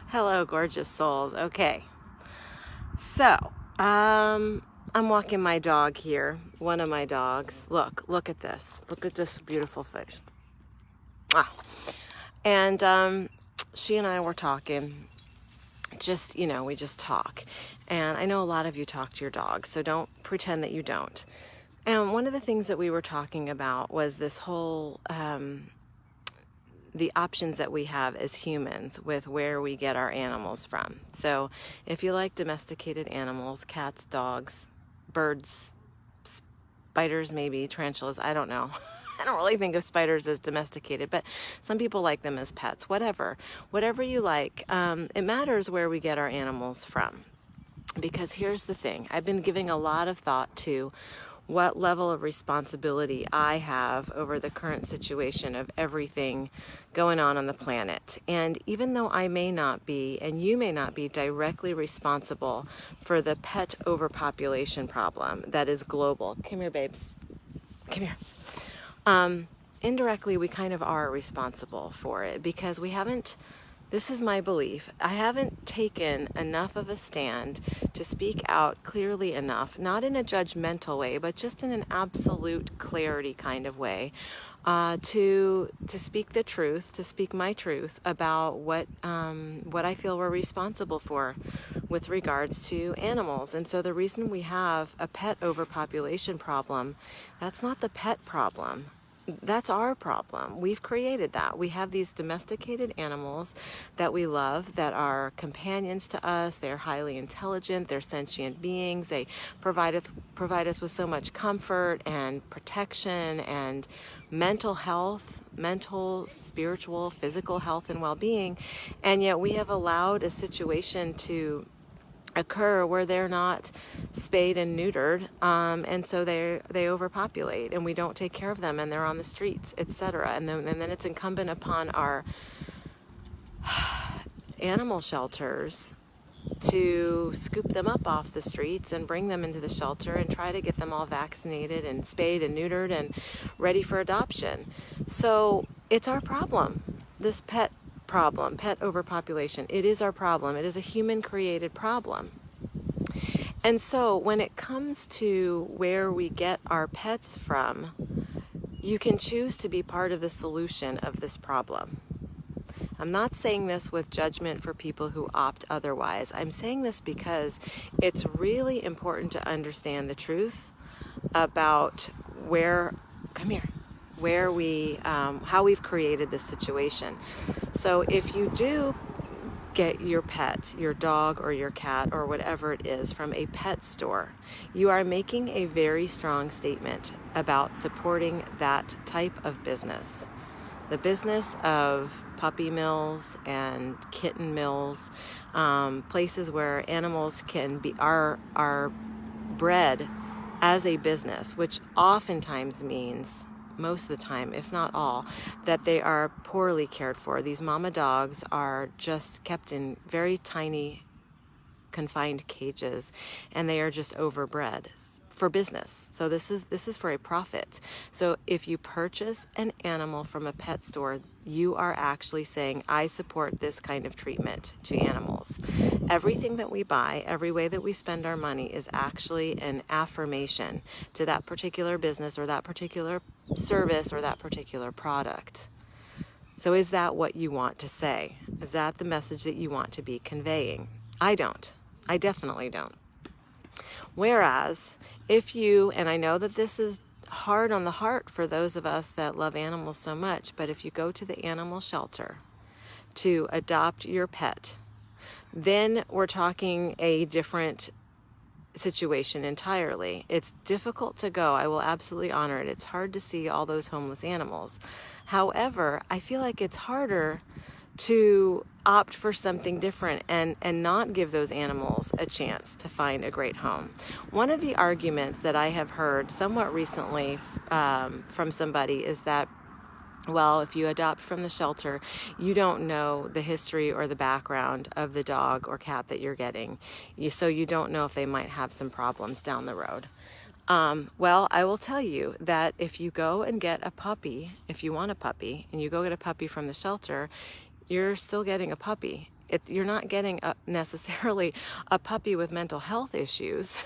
Hello, gorgeous souls. Okay, so I'm walking my dog here, one of my dogs. Look at this. Look at this beautiful face. Ah. And she and I were talking. Just, we just talk. And I know a lot of you talk to your dogs, so don't pretend that you don't. And one of the things that we were talking about was this whole the options that we have as humans with where we get our animals from. So if you like domesticated animals, cats, dogs, birds, spiders, maybe tarantulas, I don't know. I don't really think of spiders as domesticated, but some people like them as pets. Whatever you like, it matters where we get our animals from. Because here's the thing, I've been giving a lot of thought to what level of responsibility I have over the current situation of everything going on the planet. And even though I may not be, and you may not be directly responsible for the pet overpopulation problem that is global. Come here, babes. Come here. Indirectly, we kind of are responsible for it because we haven't, this is my belief, I haven't taken enough of a stand to speak out clearly enough, not in a judgmental way, but just in an absolute clarity kind of way, to speak the truth, to speak my truth about what I feel we're responsible for with regards to animals. And so the reason we have a pet overpopulation problem, that's not the pet problem. That's our problem. We've created that. We have these domesticated animals that we love, that are companions to us. They're highly intelligent. They're sentient beings. They provide us with so much comfort and protection and mental health, mental, spiritual, physical health and well-being. And yet we have allowed a situation to occur where they're not spayed and neutered, and so they overpopulate, and we don't take care of them, and they're on the streets, etc. And then it's incumbent upon our animal shelters to scoop them up off the streets and bring them into the shelter and try to get them all vaccinated and spayed and neutered and ready for adoption. So it's our problem, this pet problem, pet overpopulation. It is our problem. It is a human-created problem. And so when it comes to where we get our pets from, you can choose to be part of the solution of this problem. I'm not saying this with judgment for people who opt otherwise. I'm saying this because it's really important to understand the truth about how we've created this situation. So if you do get your pet, your dog or your cat or whatever it is from a pet store, you are making a very strong statement about supporting that type of business. The business of puppy mills and kitten mills, places where animals are bred as a business, which oftentimes means, most of the time, if not all, that they are poorly cared for. These mama dogs are just kept in very tiny, confined cages, and they are just overbred for business. So this is for a profit. So if you purchase an animal from a pet store, you are actually saying, I support this kind of treatment to animals. Everything that we buy, every way that we spend our money is actually an affirmation to that particular business or that particular service or that particular product. So is that what you want to say? Is that the message that you want to be conveying? I don't. I definitely don't. Whereas if you, and I know that this is hard on the heart for those of us that love animals so much, but if you go to the animal shelter to adopt your pet, then we're talking a different situation entirely. It's difficult to go. I will absolutely honor it. It's hard to see all those homeless animals. However, I feel like it's harder to opt for something different and not give those animals a chance to find a great home. One of the arguments that I have heard somewhat recently from somebody is that, well, if you adopt from the shelter, you don't know the history or the background of the dog or cat that you're getting. So you don't know if they might have some problems down the road. Well, I will tell you that if you go and get a puppy, if you want a puppy, and you go get a puppy from the shelter, you're still getting a puppy. You're not getting necessarily a puppy with mental health issues.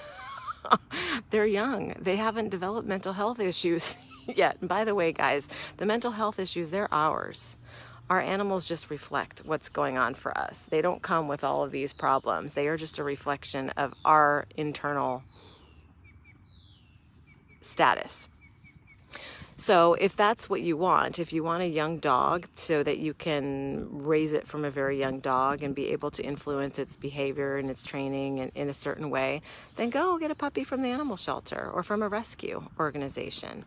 They're young. They haven't developed mental health issues yet. And by the way, guys, the mental health issues, they're ours. Our animals just reflect what's going on for us. They don't come with all of these problems. They are just a reflection of our internal status. So if that's what you want, if you want a young dog so that you can raise it from a very young dog and be able to influence its behavior and its training in a certain way, then go get a puppy from the animal shelter or from a rescue organization.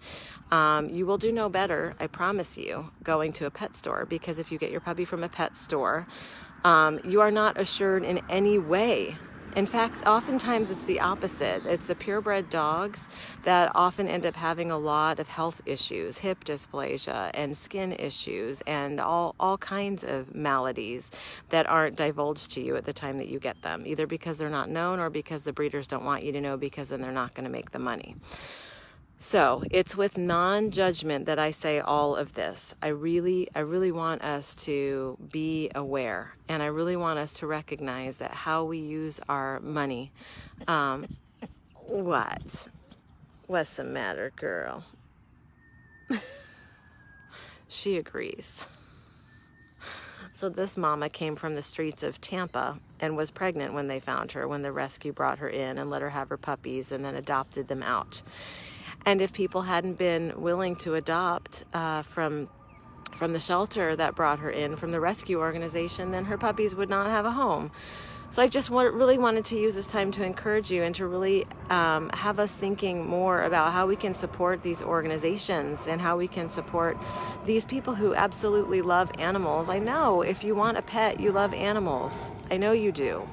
You will do no better, I promise you, going to a pet store, because if you get your puppy from a pet store, you are not assured in any way. In fact, oftentimes it's the opposite. It's the purebred dogs that often end up having a lot of health issues, hip dysplasia and skin issues and all kinds of maladies that aren't divulged to you at the time that you get them, either because they're not known or because the breeders don't want you to know, because then they're not going to make the money. So it's with non-judgment that I say all of this. I really want us to be aware, and I really want us to recognize that how we use our money. What's the matter, girl? She agrees. So this mama came from the streets of Tampa and was pregnant when they found her, when the rescue brought her in and let her have her puppies and then adopted them out. And if people hadn't been willing to adopt from the shelter that brought her in, from the rescue organization, then her puppies would not have a home. So I just really wanted to use this time to encourage you and to really have us thinking more about how we can support these organizations and how we can support these people who absolutely love animals. I know if you want a pet, you love animals. I know you do.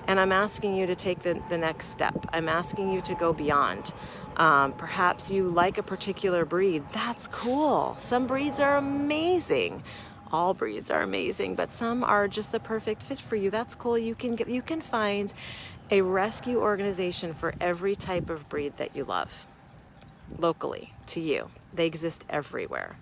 And I'm asking you to take the next step. I'm asking you to go beyond. Perhaps you like a particular breed. That's cool. Some breeds are amazing. All breeds are amazing, but some are just the perfect fit for you. That's cool. You can find a rescue organization for every type of breed that you love locally to you. They exist everywhere.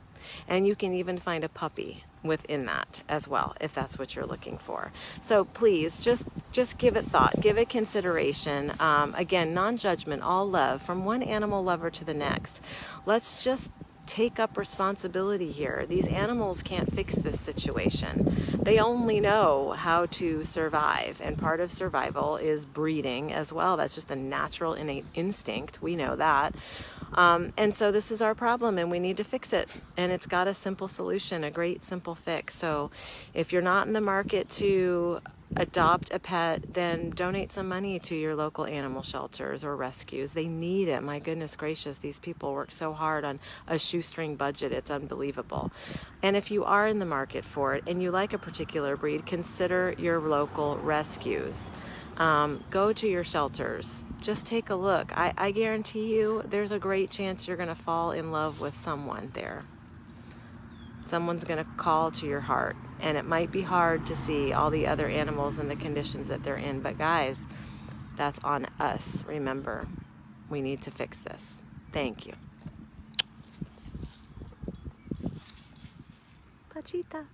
And you can even find a puppy within that as well, if that's what you're looking for. So please just give it thought, give it consideration. Again, non-judgment, all love, from one animal lover to the next. Let's just take up responsibility here. These animals can't fix this situation. They only know how to survive, and part of survival is breeding as well. That's just a natural innate instinct. We know that. And so this is our problem, and we need to fix it. And it's got a simple solution, a great simple fix. So if you're not in the market to adopt a pet, then donate some money to your local animal shelters or rescues. They need it. My goodness gracious, these people work so hard on a shoestring budget. It's unbelievable. And if you are in the market for it and you like a particular breed, consider your local rescues. Go to your shelters. Just take a look. I guarantee you there's a great chance you're going to fall in love with someone there. Someone's going to call to your heart, and it might be hard to see all the other animals and the conditions that they're in, but guys, that's on us. Remember, we need to fix this. Thank you. Pachita.